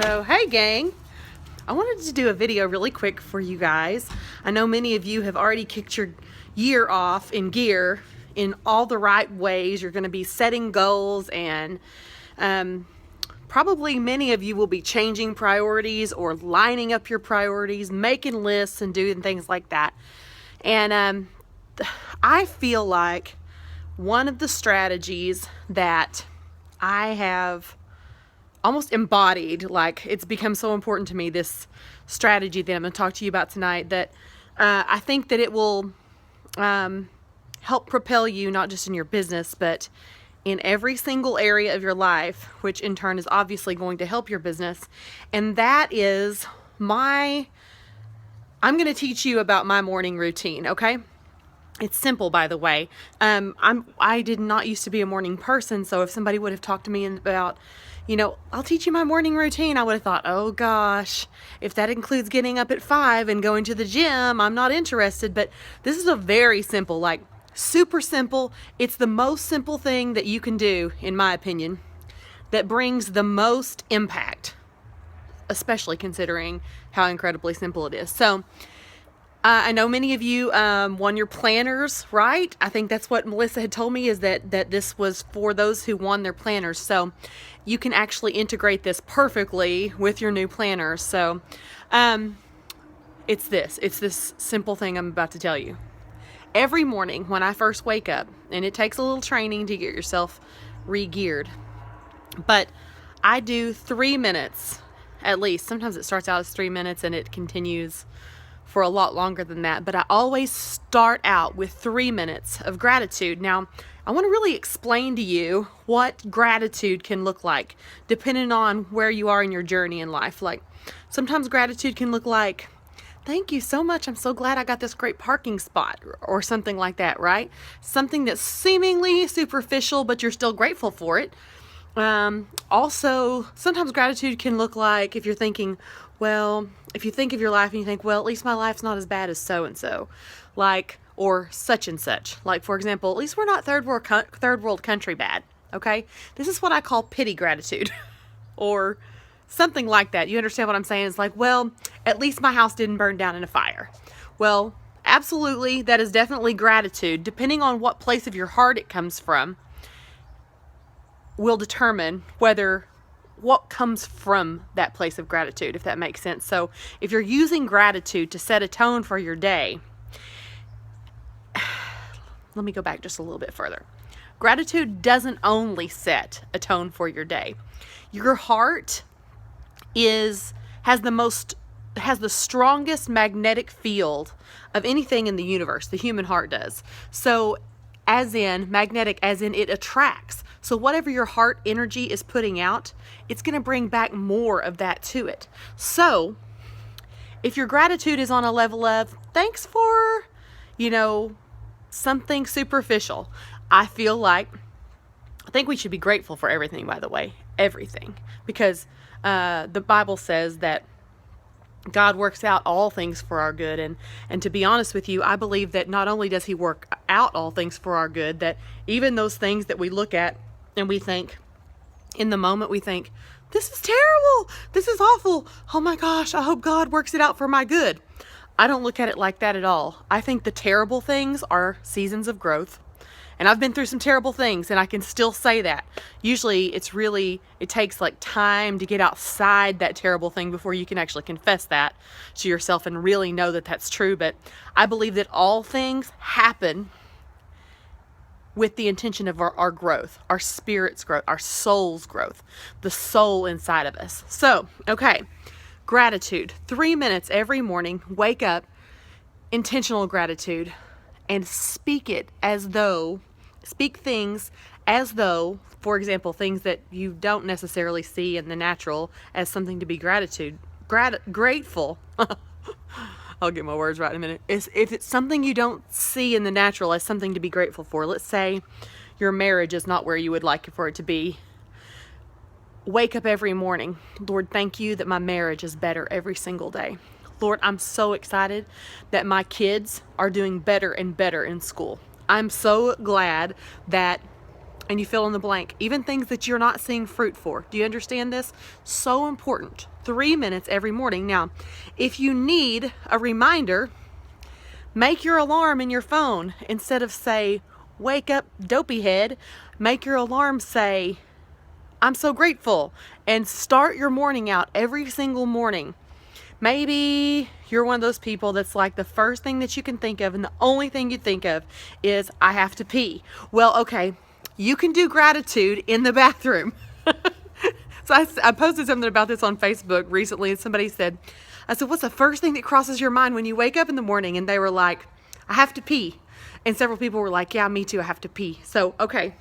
So, hey gang, I wanted to do a video really quick for you guys. I know many of you have already kicked your year off in gear in all the right ways. You're going to be setting goals and probably many of you will be changing priorities or lining up your priorities, making lists and doing things like that. And I feel like one of the strategies that I have almost embodied, like it's become so important to me, this strategy that I'm going to talk to you about tonight, that I think that it will help propel you not just in your business, but in every single area of your life, which in turn is obviously going to help your business. And that is I'm going to teach you about my morning routine, okay? It's simple, by the way. I did not used to be a morning person, so if somebody would have talked to me about, I'll teach you my morning routine, I would have thought, oh gosh, if that includes getting up at 5 and going to the gym, I'm not interested. But this is a very simple, like super simple. It's the most simple thing that you can do, in my opinion, that brings the most impact, especially considering how incredibly simple it is. So I know many of you won your planners, right? I think that's what Melissa had told me, is that this was for those who won their planners. So you can actually integrate this perfectly with your new planners. So it's this simple thing I'm about to tell you. Every morning when I first wake up, and it takes a little training to get yourself re-geared, but I do 3 minutes at least. Sometimes it starts out as 3 minutes and it continues for a lot longer than that, but I always start out with 3 minutes of gratitude. Now, I want to really explain to you what gratitude can look like depending on where you are in your journey in life. Like, sometimes gratitude can look like, thank you so much, I'm so glad I got this great parking spot, or something like that, right? Something that's seemingly superficial, but you're still grateful for it. Also, sometimes gratitude can look like, if you're thinking, well, if you think of your life and you think, well, at least my life's not as bad as so-and-so, like, or such and such. Like, for example, at least we're not third world country bad, okay? This is what I call pity gratitude, or something like that. You understand what I'm saying? It's like, well, at least my house didn't burn down in a fire. Well, absolutely, that is definitely gratitude. Depending on what place of your heart it comes from will determine what comes from that place of gratitude, if that makes sense. So if you're using gratitude to set a tone for your day, let me go back just a little bit further. Gratitude doesn't only set a tone for your day. Your heart has the strongest magnetic field of anything in the universe. The human heart does. So as in magnetic, as in it attracts. So whatever your heart energy is putting out, it's going to bring back more of that to it. So if your gratitude is on a level of thanks for, something superficial, I think we should be grateful for everything, by the way, everything, because the Bible says that God works out all things for our good. And to be honest with you, I believe that not only does he work out all things for our good, that even those things that we look at and we think, in the moment we think, this is terrible, this is awful, oh my gosh, I hope God works it out for my good. I don't look at it like that at all. I think the terrible things are seasons of growth. And I've been through some terrible things, and I can still say that. Usually it takes like time to get outside that terrible thing before you can actually confess that to yourself and really know that that's true. But I believe that all things happen with the intention of our growth, our spirit's growth, our soul's growth, the soul inside of us. So, okay, gratitude. 3 minutes every morning, wake up, intentional gratitude, and speak things as though, for example, things that you don't necessarily see in the natural as something to be grateful. I'll get my words right in a minute. If it's something you don't see in the natural as something to be grateful for, let's say your marriage is not where you would like for it to be. Wake up every morning. Lord, thank you that my marriage is better every single day. Lord, I'm so excited that my kids are doing better and better in school. I'm so glad that and you fill in the blank, even things that you're not seeing fruit for. Do you understand this? So important. 3 minutes every morning. Now, if you need a reminder, make your alarm in your phone. Instead of say, wake up dopey head, make your alarm say, I'm so grateful, and start your morning out every single morning. Maybe you're one of those people that's like the first thing that you can think of and the only thing you think of is I have to pee. Well, okay, you can do gratitude in the bathroom. So I posted something about this on Facebook recently, and somebody said, I said, what's the first thing that crosses your mind when you wake up in the morning? And they were like, I have to pee. And several people were like, yeah, me too, I have to pee. So, okay,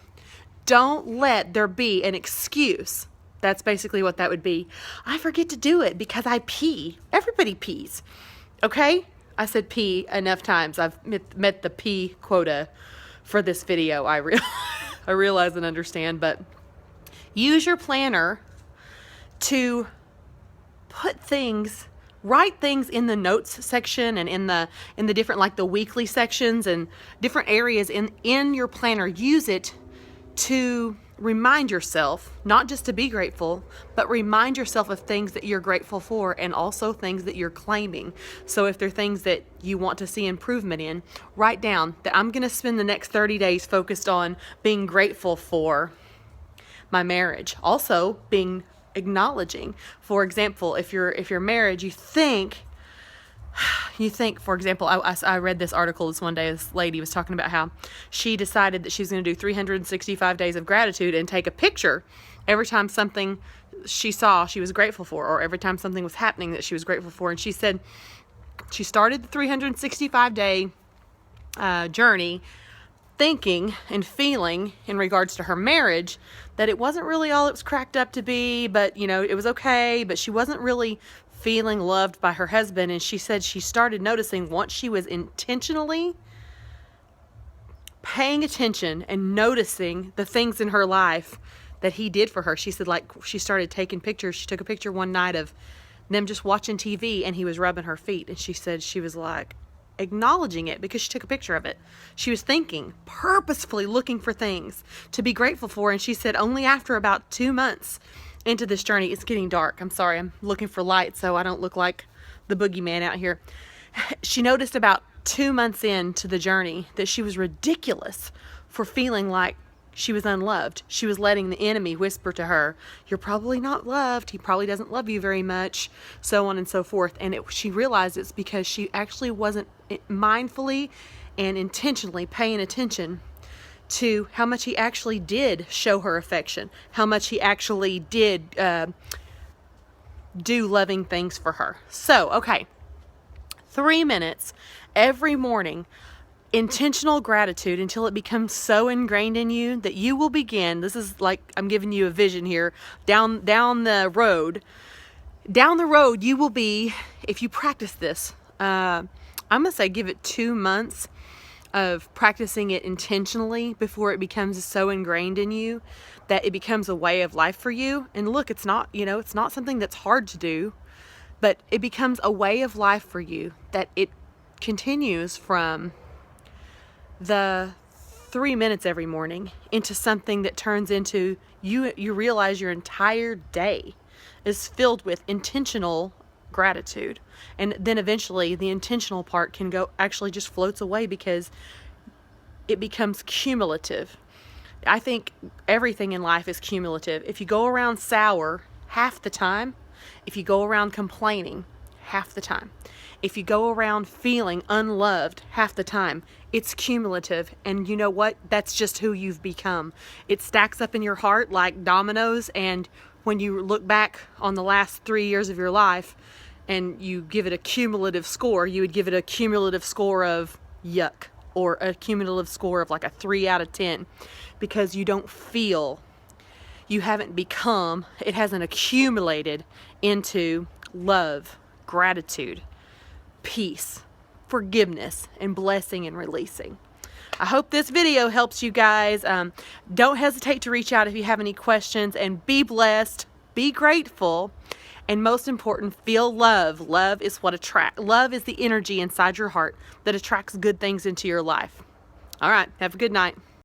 don't let there be an excuse. That's basically what that would be. I forget to do it because I pee. Everybody pees. Okay? I said pee enough times. I've met the pee quota for this video. I realize and understand, but use your planner to write things in the notes section and in the different, like the weekly sections and different areas in your planner. Use it to remind yourself, not just to be grateful, but remind yourself of things that you're grateful for and also things that you're claiming. So if there are things that you want to see improvement in, write down that I'm going to spend the next 30 days focused on being grateful for my marriage. Also acknowledging, for example, if your marriage, you think, for example, I read this article this one day. This lady was talking about how she decided that she's going to do 365 days of gratitude and take a picture every time something she saw she was grateful for, or every time something was happening that she was grateful for. And she said she started the 365-day journey thinking and feeling in regards to her marriage that it wasn't really all it was cracked up to be, but it was okay, but she wasn't really feeling loved by her husband. And she said she started noticing once she was intentionally paying attention and noticing the things in her life that he did for her. She said, like, she started taking pictures. She took a picture one night of them just watching TV and he was rubbing her feet. And she said she was like acknowledging it because she took a picture of it. She was thinking, purposefully looking for things to be grateful for. And she said only after about 2 months into this journey, it's getting dark. I'm sorry, I'm looking for light so I don't look like the boogeyman out here. She noticed about 2 months into the journey that she was ridiculous for feeling like she was unloved. She was letting the enemy whisper to her, you're probably not loved. He probably doesn't love you very much, so on and so forth. And she realized it's because she actually wasn't mindfully and intentionally paying attention to how much he actually did show her affection, how much he actually did do loving things for her. So, okay, 3 minutes every morning, intentional gratitude until it becomes so ingrained in you that you will begin, this is like I'm giving you a vision here, down the road you will be, if you practice this, I'm gonna say give it 2 months of practicing it intentionally before it becomes so ingrained in you that it becomes a way of life for you. And look, it's not something that's hard to do, but it becomes a way of life for you, that it continues from the 3 minutes every morning into something that turns into you realize your entire day is filled with intentional gratitude. And then eventually the intentional part can go, actually just floats away because it becomes cumulative. I think everything in life is cumulative. If you go around sour half the time, if you go around complaining half the time, if you go around feeling unloved half the time, it's cumulative. And you know what? That's just who you've become. It stacks up in your heart like dominoes, and when you look back on the last 3 years of your life and you give it a cumulative score, you would give it a cumulative score of yuck, or a cumulative score of like a 3 out of 10, because you don't feel, you haven't become, it hasn't accumulated into love, gratitude, peace, forgiveness, and blessing and releasing. I hope this video helps you guys. Don't hesitate to reach out if you have any questions, and be blessed, be grateful, and most important, feel love. Love is the energy inside your heart that attracts good things into your life. All right, have a good night.